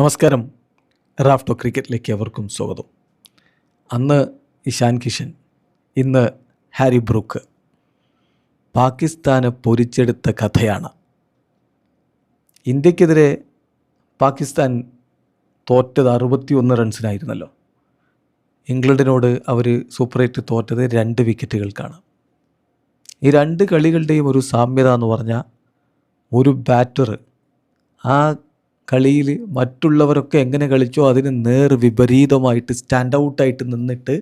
നമസ്കാരം. റാഫ്റ്റോ ക്രിക്കറ്റിലേക്ക് അവർക്കും സ്വാഗതം. അന്ന് ഇഷാൻ കിഷൻ, ഇന്ന് ഹാരി ബ്രൂക്ക്. പാകിസ്ഥാനെ പൊരിച്ചെടുത്ത കഥയാണ്. ഇന്ത്യക്കെതിരെ പാകിസ്ഥാൻ തോറ്റത് 61 റൺസിനായിരുന്നല്ലോ. ഇംഗ്ലണ്ടിനോട് അവർ സൂപ്പർ 8 തോറ്റത് 2 വിക്കറ്റുകൾക്കാണ്. ഈ 2 കളികളുടെയും ഒരു സാമ്യത എന്ന് പറഞ്ഞാൽ, ഒരു ബാറ്റർ ആ കളിയിൽ മറ്റുള്ളവരൊക്കെ എങ്ങനെ കളിച്ചോ അതിന് നേർ വിപരീതമായിട്ട് സ്റ്റാൻഡ് ഔട്ടായിട്ട് നിന്നിട്ട്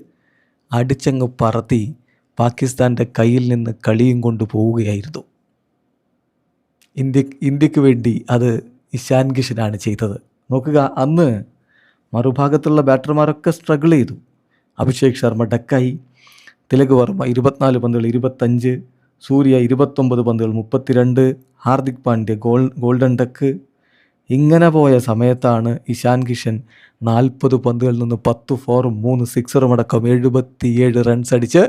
അടിച്ചങ്ങ് പറത്തി പാകിസ്ഥാൻ്റെ കയ്യിൽ നിന്ന് കളിയും കൊണ്ട് പോവുകയായിരുന്നു. ഇന്ത്യക്ക് വേണ്ടി അത് ഇഷാൻ കിഷനാണ് ചെയ്തത്. നോക്കുക, അന്ന് മറുഭാഗത്തുള്ള ബാറ്റർമാരൊക്കെ സ്ട്രഗിൾ ചെയ്തു. അഭിഷേക് ശർമ്മ ഡക്കായി, തിലക് വർമ്മ 24 പന്തുകൾ 25, സൂര്യ 29 പന്തുകൾ 32, ഹാർദിക് പാണ്ഡ്യ ഗോൾഡൻ ഡക്ക്. ഇങ്ങനെ പോയ സമയത്താണ് ഇഷാൻ കിഷൻ 40 പന്തുകളിൽ നിന്ന് 10 ഫോറും 3 സിക്സറും അടക്കം 77 റൺസ് അടിച്ച്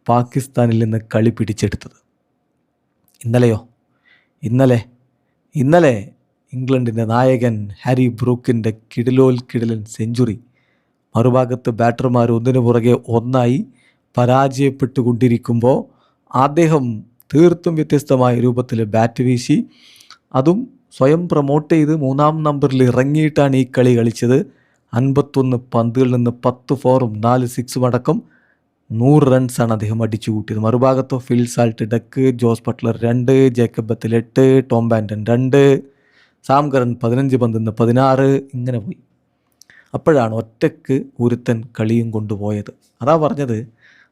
പാകിസ്ഥാനിൽ നിന്ന് കളി പിടിച്ചെടുത്തത്. ഇന്നലെ ഇംഗ്ലണ്ടിൻ്റെ നായകൻ ഹാരി ബ്രൂക്കിൻ്റെ കിടിലൻ സെഞ്ചുറി. മറുഭാഗത്ത് ബാറ്റർമാർ ഒന്നിനു പുറകെ ഒന്നായി പരാജയപ്പെട്ടുകൊണ്ടിരിക്കുമ്പോൾ അദ്ദേഹം തീർത്തും വ്യത്യസ്തമായ രൂപത്തിൽ ബാറ്റ് വീശി, അതും സ്വയം പ്രൊമോട്ട് ചെയ്ത് 3-ാം നമ്പറിൽ ഇറങ്ങിയിട്ടാണ് ഈ കളി കളിച്ചത്. 51 പന്തുകളിൽ നിന്ന് 10 ഫോറും 4 സിക്സും അടക്കം 100 റൺസാണ് അദ്ദേഹം അടിച്ചു കൂട്ടിയത്. മറുഭാഗത്തോ Phil Salt duck, Jos Buttler 2, Jacob Bethell 8, Tom Banton 2, Sam Curran 15 പന്തിൽ നിന്ന് 16. ഇങ്ങനെ പോയി. അപ്പോഴാണ് ഒറ്റയ്ക്ക് ഒരുത്തൻ കളിയും കൊണ്ടുപോയത്. അതാ പറഞ്ഞത്,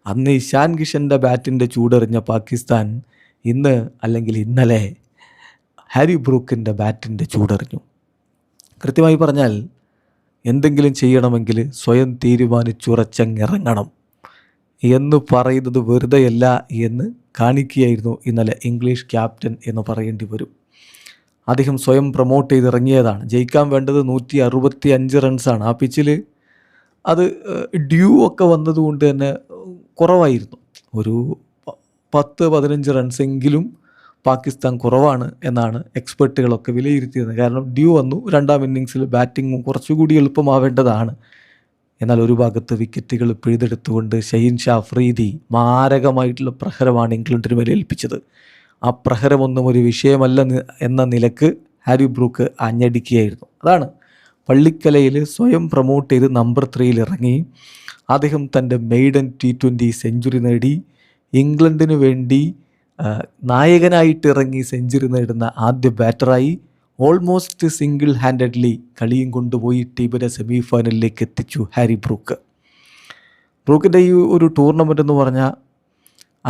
അന്ന് ഇഷാൻ കിഷൻ്റെ ബാറ്റിൻ്റെ ചൂടെറിഞ്ഞ പാകിസ്ഥാൻ ഇന്നലെ ഹാരി ബ്രൂക്കിൻ്റെ ബാറ്റിൻ്റെ ചൂടെറിഞ്ഞു. കൃത്യമായി പറഞ്ഞാൽ, എന്തെങ്കിലും ചെയ്യണമെങ്കിൽ സ്വയം തീരുമാനിച്ചുറച്ചങ്ങിറങ്ങണം എന്ന് പറയുന്നത് വെറുതെയല്ല എന്ന് കാണിക്കുകയായിരുന്നു ഇന്നലെ ഇംഗ്ലീഷ് ക്യാപ്റ്റൻ എന്ന് പറയേണ്ടി വരും. അദ്ദേഹം സ്വയം പ്രൊമോട്ട് ചെയ്തിറങ്ങിയതാണ്. ജയിക്കാൻ വേണ്ടത് 165 റൺസാണ്. ആ പിച്ചിൽ അത് ഡ്യൂ ഒക്കെ വന്നതുകൊണ്ട് തന്നെ കുറവായിരുന്നു. ഒരു 10-15 റൺസെങ്കിലും പാകിസ്ഥാൻ കുറവാണ് എന്നാണ് എക്സ്പെർട്ടുകളൊക്കെ വിലയിരുത്തിയത്. കാരണം ഡ്യൂ വന്നു. 2-ാം ഇന്നിങ്സിൽ ബാറ്റിങ്ങും കുറച്ചുകൂടി എളുപ്പമാവേണ്ടതാണ്. എന്നാൽ ഒരു ഭാഗത്ത് വിക്കറ്റുകൾ പിഴുതെടുത്തുകൊണ്ട് ഷഹീൻ ഷാ അഫ്രീദി മാരകമായിട്ടുള്ള പ്രഹരമാണ് ഇംഗ്ലണ്ടിന് മേലെ ഏൽപ്പിച്ചത്. ആ പ്രഹരമൊന്നും ഒരു വിഷയമല്ല എന്ന നിലക്ക് ഹാരി ബ്രൂക്ക് അഞ്ഞടിക്കുകയായിരുന്നു. അതാണ് പള്ളിക്കലയിൽ സ്വയം പ്രൊമോട്ട് ചെയ്ത് നമ്പർ 3-ൽ ഇറങ്ങി അദ്ദേഹം തൻ്റെ മെയ്ഡൻ T20 സെഞ്ചുറി നേടി. ഇംഗ്ലണ്ടിന് വേണ്ടി നായകനായിട്ട് ഇറങ്ങി സെഞ്ചുറി നേടുന്ന ആദ്യ ബാറ്ററായി. ഓൾമോസ്റ്റ് സിംഗിൾ ഹാൻഡഡ്ലി കളിയും കൊണ്ടുപോയി ടീമിനെ സെമി ഫൈനലിലേക്ക് എത്തിച്ചു ഹാരി ബ്രൂക്ക്. ബ്രൂക്കിൻ്റെ ഈ ഒരു ടൂർണമെൻ്റ് എന്ന് പറഞ്ഞാൽ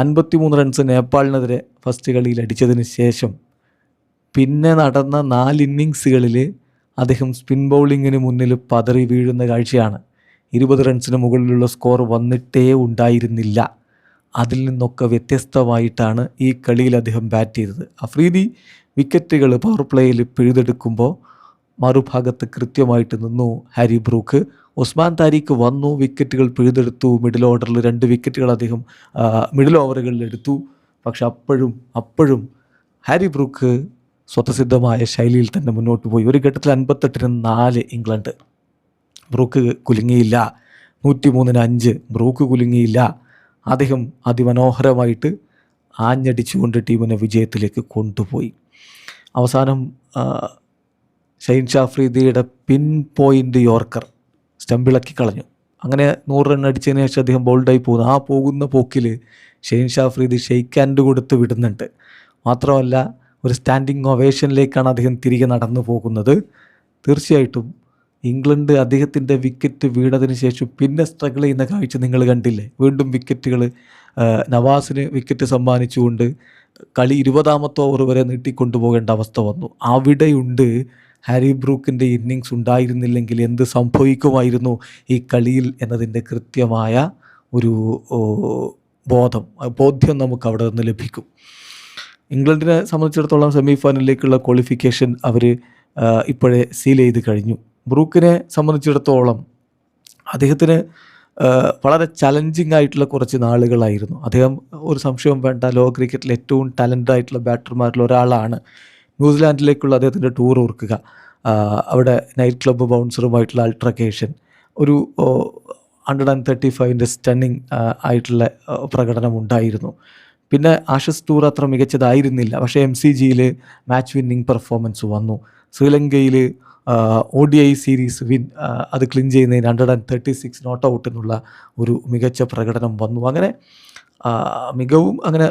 53 റൺസ് നേപ്പാളിനെതിരെ ഫസ്റ്റ് കളിയിൽ അടിച്ചതിന് ശേഷം പിന്നെ നടന്ന 4 ഇന്നിങ്സുകളിൽ അദ്ദേഹം സ്പിൻ ബൗളിങ്ങിന് മുന്നിൽ പതറി വീഴുന്ന കാഴ്ചയാണ്. 20 റൺസിന് മുകളിലുള്ള സ്കോർ വന്നിട്ടേ ഉണ്ടായിരുന്നില്ല. അതിൽ നിന്നൊക്കെ വ്യത്യസ്തമായിട്ടാണ് ഈ കളിയിൽ അദ്ദേഹം ബാറ്റ് ചെയ്തത്. അഫ്രീദി വിക്കറ്റുകൾ പവർ പ്ലേയിൽ പിഴുതെടുക്കുമ്പോൾ മറുഭാഗത്ത് കൃത്യമായിട്ട് നിന്നു ഹാരി ബ്രൂക്ക്. ഉസ്മാൻ താരിഖ് വന്നു, വിക്കറ്റുകൾ പിഴുതെടുത്തു. മിഡിൽ ഓർഡറിൽ 2 വിക്കറ്റുകൾ അദ്ദേഹം മിഡിൽ ഓവറുകളിൽ എടുത്തു. പക്ഷെ അപ്പോഴും ഹാരി ബ്രൂക്ക് സ്വതസിദ്ധമായ ശൈലിയിൽ തന്നെ മുന്നോട്ട് പോയി. ഒരു ഘട്ടത്തിൽ 58-4 ഇംഗ്ലണ്ട്. ബ്രൂക്ക് കുലുങ്ങിയില്ല. 103-5 ബ്രൂക്ക് കുലുങ്ങിയില്ല. അദ്ദേഹം അതിമനോഹരമായിട്ട് ആഞ്ഞടിച്ചുകൊണ്ട് ടീമിനെ വിജയത്തിലേക്ക് കൊണ്ടുപോയി. അവസാനം ഷഹീൻ ഷാ അഫ്രീദിയുടെ പിൻ പോയിൻ്റ് യോർക്കർ സ്റ്റമ്പിളക്കി കളഞ്ഞു. അങ്ങനെ 100 റൺ അടിച്ചതിന് ശേഷം അദ്ദേഹം ബോൾഡായി പോകുന്നു. ആ പോകുന്ന പോക്കിൽ ഷഹീൻ ഷാ അഫ്രീദി ഷെയ്ക്ക് ഹാൻഡ് കൊടുത്ത് വിടുന്നുണ്ട്. മാത്രമല്ല, ഒരു സ്റ്റാൻഡിങ് ഒവേഷനിലേക്കാണ് അദ്ദേഹം തിരികെ നടന്നു പോകുന്നത്. തീർച്ചയായിട്ടും ഇംഗ്ലണ്ട് അദ്ദേഹത്തിൻ്റെ വിക്കറ്റ് വീണതിന് ശേഷം പിന്നെ സ്ട്രഗിൾ ചെയ്യുന്ന കാഴ്ച നിങ്ങൾ കണ്ടില്ലേ. വീണ്ടും വിക്കറ്റുകൾ നവാസിന് വിക്കറ്റ് സമ്മാനിച്ചുകൊണ്ട് കളി 20-ാമത്തെ ഓവർ വരെ നീട്ടിക്കൊണ്ടുപോകേണ്ട അവസ്ഥ വന്നു. അവിടെയുണ്ട് ഹാരി ബ്രൂക്കിൻ്റെ ഇന്നിങ്സ് ഉണ്ടായിരുന്നില്ലെങ്കിൽ എന്ത് സംഭവിക്കുമായിരുന്നു ഈ കളിയിൽ എന്നതിൻ്റെ കൃത്യമായ ഒരു ബോധ്യം നമുക്ക് അവിടെ നിന്ന് ലഭിക്കും. ഇംഗ്ലണ്ടിനെ സംബന്ധിച്ചിടത്തോളം സെമി ഫൈനലിലേക്കുള്ള ക്വാളിഫിക്കേഷൻ അവർ ഇപ്പോഴേ സീൽ ചെയ്ത് കഴിഞ്ഞു. ബ്രൂക്കിനെ സംബന്ധിച്ചിടത്തോളം അദ്ദേഹത്തിന് വളരെ ചലഞ്ചിങ് ആയിട്ടുള്ള കുറച്ച് നാളുകളായിരുന്നു. അദ്ദേഹം ഒരു സംശയവും വേണ്ട ലോക ക്രിക്കറ്റിൽ ഏറ്റവും ടാലൻ്റ് ആയിട്ടുള്ള ബാറ്റർമാരിൽ ഒരാളാണ്. ന്യൂസിലാൻഡിലേക്കുള്ള അദ്ദേഹത്തിൻ്റെ ടൂർ ഓർക്കുക. അവിടെ നൈറ്റ് ക്ലബ്ബ് ബൗൺസറുമായിട്ടുള്ള അൾട്രക്കേഷൻ, ഒരു 135 സ്റ്റണ്ണിങ് ആയിട്ടുള്ള പ്രകടനം ഉണ്ടായിരുന്നു. പിന്നെ ആഷസ് ടൂർ അത്ര മികച്ചതായിരുന്നില്ല, പക്ഷേ MCGയിൽ മാച്ച് വിന്നിങ് പെർഫോമൻസ് വന്നു. ശ്രീലങ്കയിൽ ODI സീരീസ് അത് ക്ലീൻ ചെയ്യുന്നതിന് 136 നോട്ട് ഔട്ടിനുള്ള ഒരു മികച്ച പ്രകടനം വന്നു. അങ്ങനെ മികവും അങ്ങനെ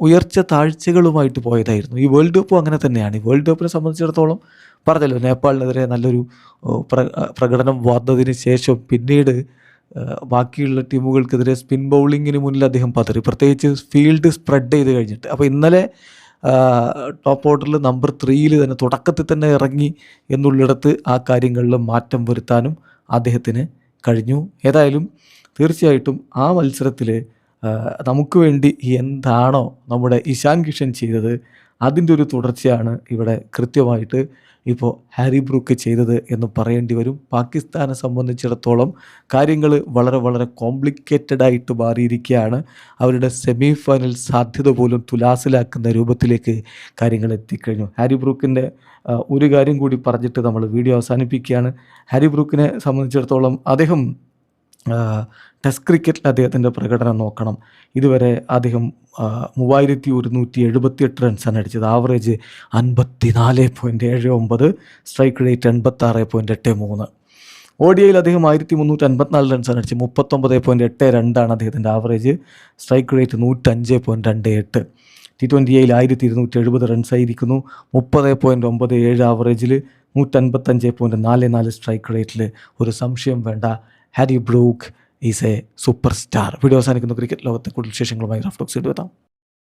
ഉയർച്ച താഴ്ചകളുമായിട്ട് പോയതായിരുന്നു. ഈ വേൾഡ് കപ്പും അങ്ങനെ തന്നെയാണ്. ഈ വേൾഡ് കപ്പിനെ സംബന്ധിച്ചിടത്തോളം പറഞ്ഞല്ലോ, നേപ്പാളിനെതിരെ നല്ലൊരു പ്രകടനം വന്നതിന് ശേഷം പിന്നീട് ബാക്കിയുള്ള ടീമുകൾക്കെതിരെ സ്പിൻ ബൗളിങ്ങിന് മുന്നിൽ അദ്ദേഹം പതറി, പ്രത്യേകിച്ച് ഫീൽഡ് സ്പ്രെഡ് ചെയ്ത് കഴിഞ്ഞിട്ട്. അപ്പോൾ ഇന്നലെ ടോപ്പ് ഓർഡറിൽ നമ്പർ 3 തന്നെ തുടക്കത്തിൽ തന്നെ ഇറങ്ങി എന്നുള്ളിടത്ത് ആ കാര്യങ്ങളിൽ മാറ്റം വരുത്താനും അദ്ദേഹത്തിന് കഴിഞ്ഞു. ഏതായാലും തീർച്ചയായിട്ടും ആ മത്സരത്തിൽ നമുക്ക് വേണ്ടി എന്താണോ നമ്മുടെ ഇഷാൻ കിഷൻ ചെയ്തത് അതിൻ്റെ ഒരു തുടർച്ചയാണ് ഇവിടെ കൃത്യമായിട്ട് ഇപ്പോൾ ഹാരി ബ്രൂക്ക് ചെയ്തത് എന്ന് പറയേണ്ടി വരും. പാകിസ്ഥാനെ സംബന്ധിച്ചിടത്തോളം കാര്യങ്ങൾ വളരെ വളരെ കോംപ്ലിക്കേറ്റഡ് ആയിട്ട് മാറിയിരിക്കുകയാണ്. അവരുടെ സെമി ഫൈനൽ സാധ്യത പോലും തുലാസിലാക്കുന്ന രൂപത്തിലേക്ക് കാര്യങ്ങൾ എത്തിക്കഴിഞ്ഞു. ഹാരി ബ്രൂക്കിൻ്റെ ഒരു കാര്യം കൂടി പറഞ്ഞിട്ട് നമ്മൾ വീഡിയോ അവസാനിപ്പിക്കുകയാണ്. ഹാരി ബ്രൂക്കിനെ സംബന്ധിച്ചിടത്തോളം അദ്ദേഹം ടെസ്റ്റ് ക്രിക്കറ്റിൽ അദ്ദേഹത്തിൻ്റെ പ്രകടനം നോക്കണം. ഇതുവരെ അദ്ദേഹം 3178 റൺസാണ് അടിച്ചത്. Average 54.79, strike rate 86.83. ODIയിൽ അദ്ദേഹം 1354 റൺസാണ് അടിച്ചത്. 39.82 അദ്ദേഹത്തിൻ്റെ ആവറേജ്, സ്ട്രൈക്ക് റേറ്റ് 105.28. T20യിൽ 1270 റൺസായിരിക്കുന്നു. 30.97 ആവറേജിൽ, 155.44 സ്ട്രൈക്ക് റേറ്റിൽ. ഒരു സംശയം വേണ്ട, Harry brook is A super star. Video അവസാനിക്കുന്നു. ക്രിക്കറ്റ് ലോകത്തെ കൂടുതൽ വിശേഷങ്ങളുമായി റഫ് ടോക്സ് എത്താം.